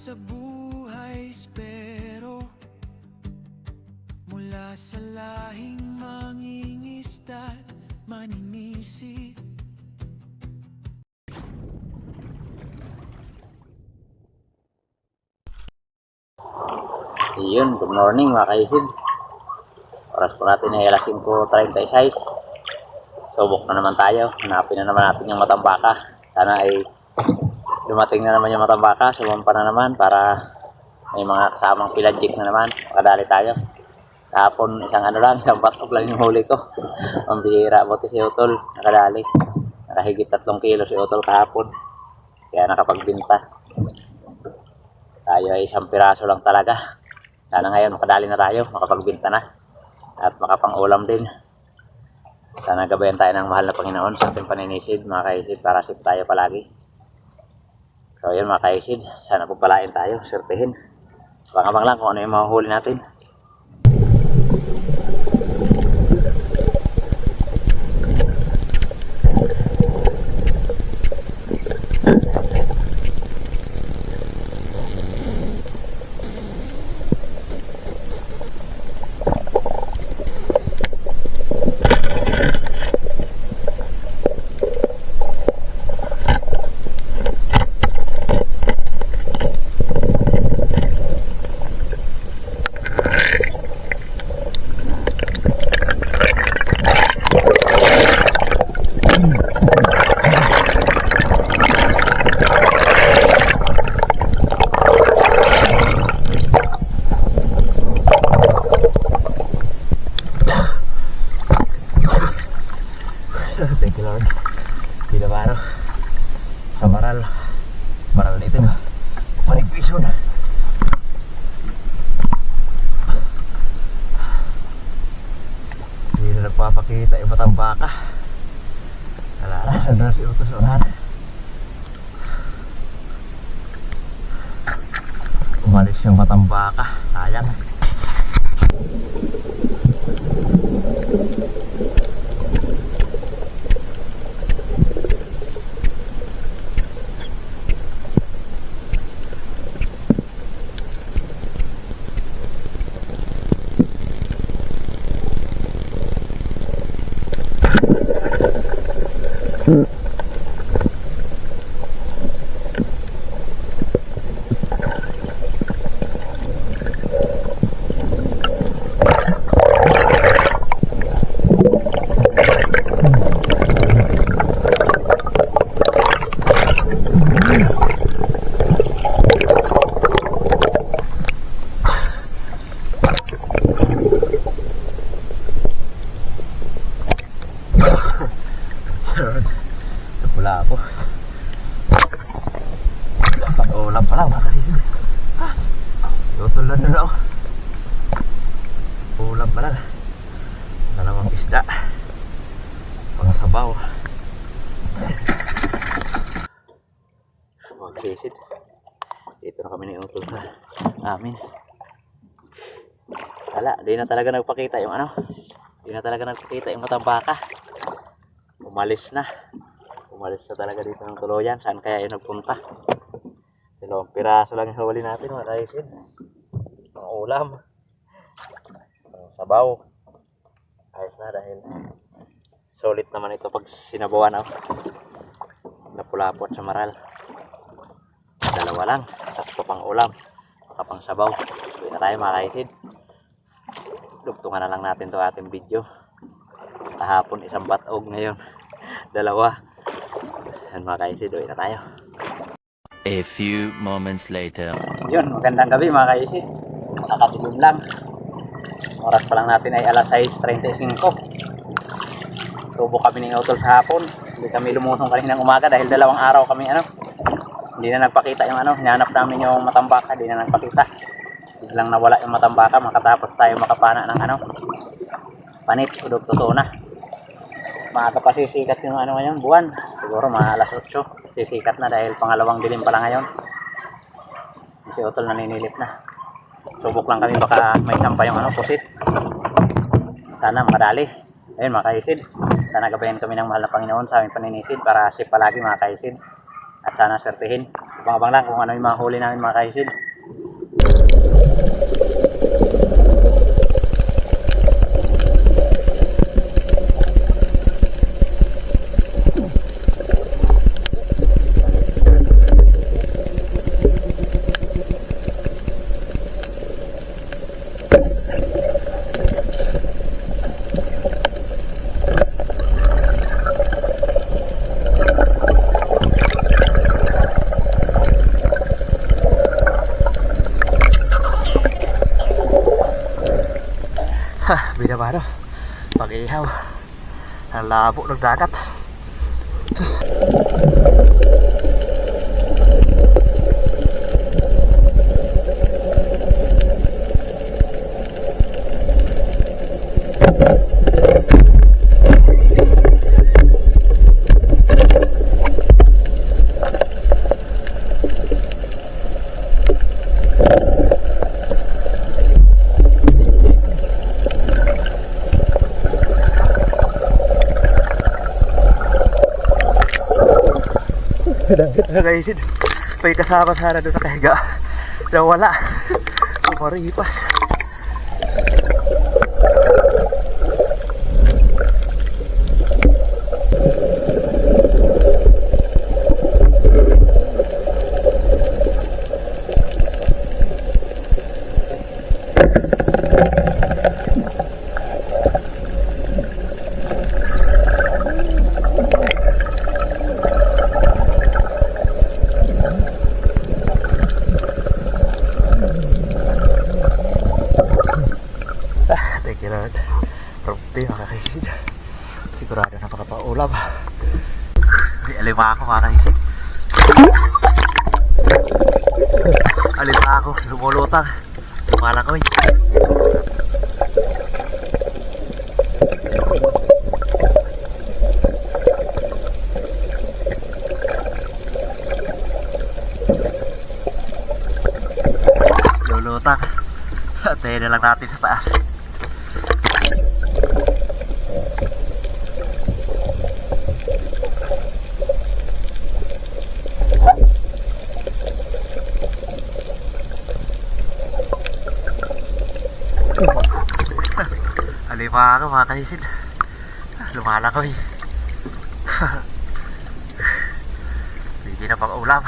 sa buhay espero mula sa lahing mangingisda't maninisid. Yun, good morning mga kaisid. Oras po natin ay alas 5:36. Subok na naman tayo. Hanapin na naman natin yung matambaka. Sana ay dumating na naman yung matambaka. Sumampa na naman para may mga kasamang pilanjik na naman. Makadali tayo. Kahapon isang batok lang yung huli ko. Pambihira, buti si Utol. Nakadali. Nakahigit 3 kilo si Utol kahapon. Kaya nakapagbinta. Tayo ay 1 piraso lang talaga. Sana ngayon makadali na tayo, makapagbinta na at makapang-ulam din. Sana gabayan tayo ng mahal na Panginoon sa ating paninisid mga kaisid para safe tayo palagi. So yun mga kaisid, sana pagpalain tayo, swertehin. Abang-abang lang kung ano yung mahuhuli natin. Thank you Lord. Tidak ba ano? Sa maral dito na panigpiso na. Hindi na nagpapakita yung matambaka. Wala na, saan na si Utos unahan. Umalis yung matambaka, sayang. Wala ako. Pag-ulam pa lang mga kasisid. Tutulan na ako. Ulam pa lang. Dalawang isda. Pang sabaw. Mga kasisid. Dito na kami ni Utol sa amin. Wala, di na talaga nagpakita yung ano. Di na talaga nagpakita yung matambaka. Umalis na talaga dito ng tuluyan. Saan kaya yun nagpunta? 2 piraso lang yung huli natin mga kaisid. Ang ulam, ang sabaw, ayos na dahil solid naman ito pag sinabawan ako. Napulapot sa maral. 2 lang, sakto pang ulam, makapang sabaw. Uwi na tayo mga kaisid. Dugtungan na lang natin to ating video. Kahapon 1 batog, ngayon 2. Yan mga kaisid, uwi na tayo. A few moments later. Yun, magandang gabi mga kaisid. Nakakadilim lang. Oras pa lang natin ay alas 6:35. Tubo kami ng Utol sa hapon. Hindi kami lumusong kaninang umaga dahil 2 araw kami hindi na nagpakita yung hinanap namin yung matambaka, hindi na nagpakita. Biglang nawala yung matambaka, makatapos tayo makapana ng panit, udog totoo na. Maaga pa sisikat yung ngayon, buwan. Siguro mga alas 8 sisikat na dahil pangalawang dilim pa lang ngayon. Si Utol naninilip na. Subok lang kami baka may sampa yung pusit. Sana madali. Ayun mga kaisid. Sana gabayan kami ng mahal na Panginoon sa aming paninisid para safe palagi mga kaisid. At sana swertihin. abang-abang lang kung ano yung mga huli namin mga kaisid. Binabado pag-ihaw ang labo ng dagat. Nagaisin, may kasama sana doon nakahiga. Nawala. Umaripas. Rumpi mga kaisid. Sigurado na makapaulam. May alima ako mga kaisid. Alima ako, lumulutang. Lumalangoy. Lulutang. Tayo na lang natin sa taas. Alima ako mga kaisid. Lumalangoy. Hindi na pang ulam.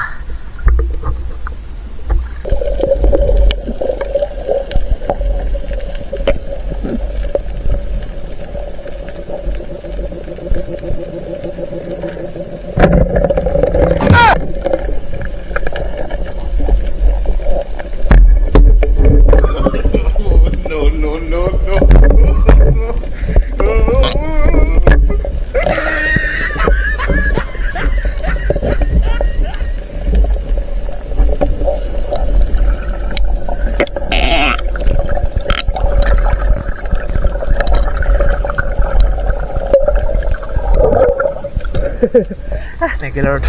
Thank you Lord.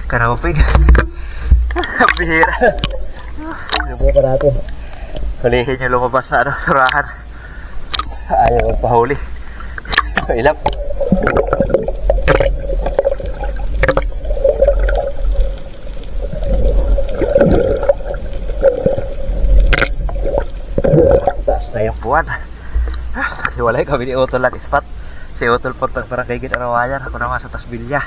Karapig. Bihira. Subukan natin. Hulihin yung lumabas na surahan. Ayaw magpahuli. Ilap. Taas na yung buwan. Hiwalay kami ni Utol lang ispat. Si Utol puntang parang kaigit arawayan. Ako naman sa Tasbilya.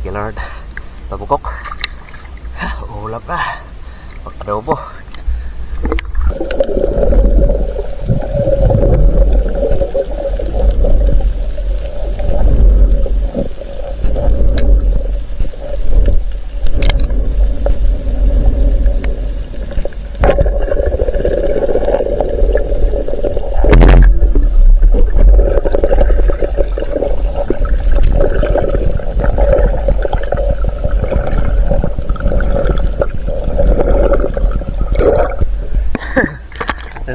Lord, tabukok. Ulam na. Pag-adobo.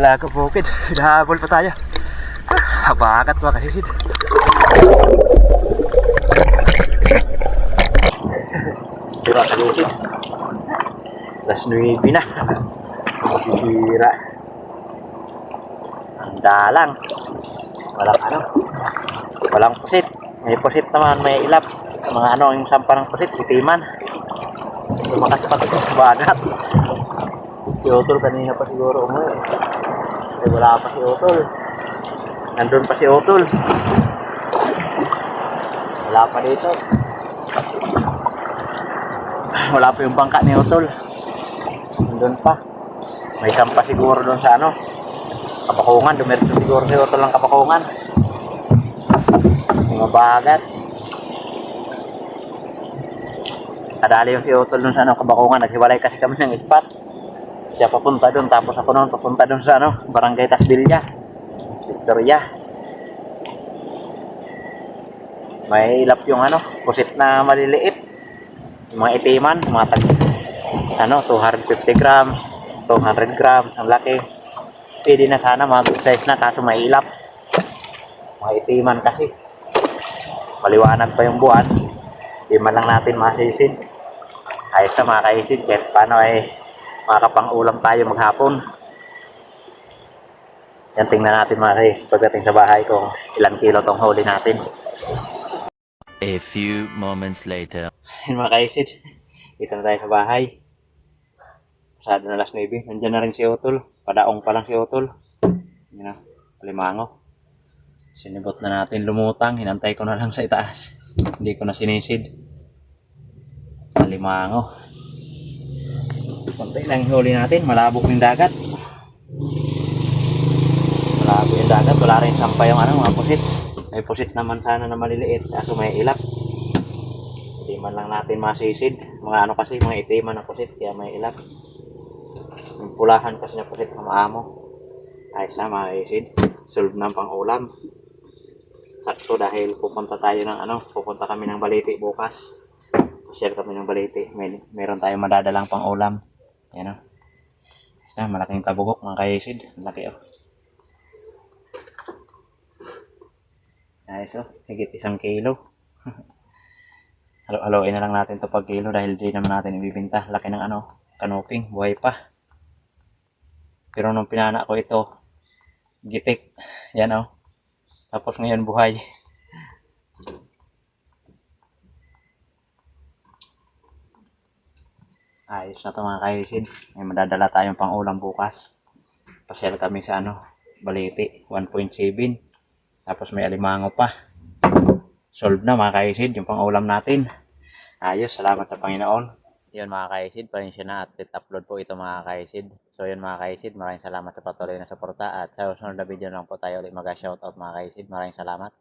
Lago bukid. Hinahabol pa tayo. Habakat mga kasisid. Diba kasisid? Alas 9 na. Sisira. Ang dalang. Walang pusit. May pusit naman, may ilap. Mga yung sampa ng pusit, sitiman. Lumakas pa sa bagat. Si Otol kanina pa siguro umuwi. Eh, wala pa si Otol. Nandun pa si Otol. Wala pa dito. Wala pa yung bangka ni Otol. Nandun pa. May sampa siguro doon sa Kapakungan. Dumiretso siguro si Otol ng Kapakungan. Mga bagat. Kadali yung si Otol doon sa Kapakungan. Naghiwalay kasi kami ng spot. Siya papunta doon, tapos ako noon papunta doon sa Barangay Tasbilya, Victoria. May ilap yung pusit na maliliit. Yung mga itiman, mga 250 grams, 200 grams, ang laki. Pwede na sana mga size na, kaso may ilap. Mga itiman kasi. Maliwanag pa yung buwan. Di man lang natin masisid. Ayos na mga kaisid, kahit paano ay makakapang-ulam tayo maghapon. Yan, tingnan natin mga kaisid pagdating sa bahay kung ilang kilo tong huli natin. A few moments later. Yan mga kaisid, dito na tayo sa bahay. Pasado na alas 9. Nandiyan na rin si Otol. Padaong pa lang si Otol. Yan Alimango. Sinibot na natin lumutang. Hinantay ko na lang sa itaas. Hindi ko na sinisid. Alimango. Konti lang yung huli natin. Malabog yung dagat. Malabog yung dagat. Wala rin sampay yung mga pusit. May pusit naman sana na maliliit. Kaso may ilap. Hindi man lang natin masisid. Mga kasi, mga itiman na pusit. Kaya may ilap. Yung pulahan kasi na pusit sa maamo. Ayos na mga isid. Solve ng pang-ulam. Sakto dahil pupunta tayo ng pupunta kami ng Baliti bukas. Share kami ng Baliti. Meron tayong madadalang pang-ulam. Yan Isa, malaking tabugok mga kaisid. Laki Ayos higit 1 kilo. Halo-haloin na lang natin to pag kilo dahil di naman natin ibibinta. Laki ng kanuping, buhay pa. Pero nung pinana ko ito, gitik. Yan Tapos ngayon buhay. Ayos na to mga kaisid. May madadala tayong pang ulam bukas. Pasyal kami sa Baliti, 1.7. Tapos may alimango pa. Solve na mga kaisid yung pang ulam natin. Ayos, salamat sa Panginoon. Yun mga kaisid, pasensya na at upload po ito mga kaisid. So yun mga kaisid, maraming salamat sa patuloy na suporta at sa susunod na video lang po tayo ulit mag-shoutout mga kaisid. Maraming salamat.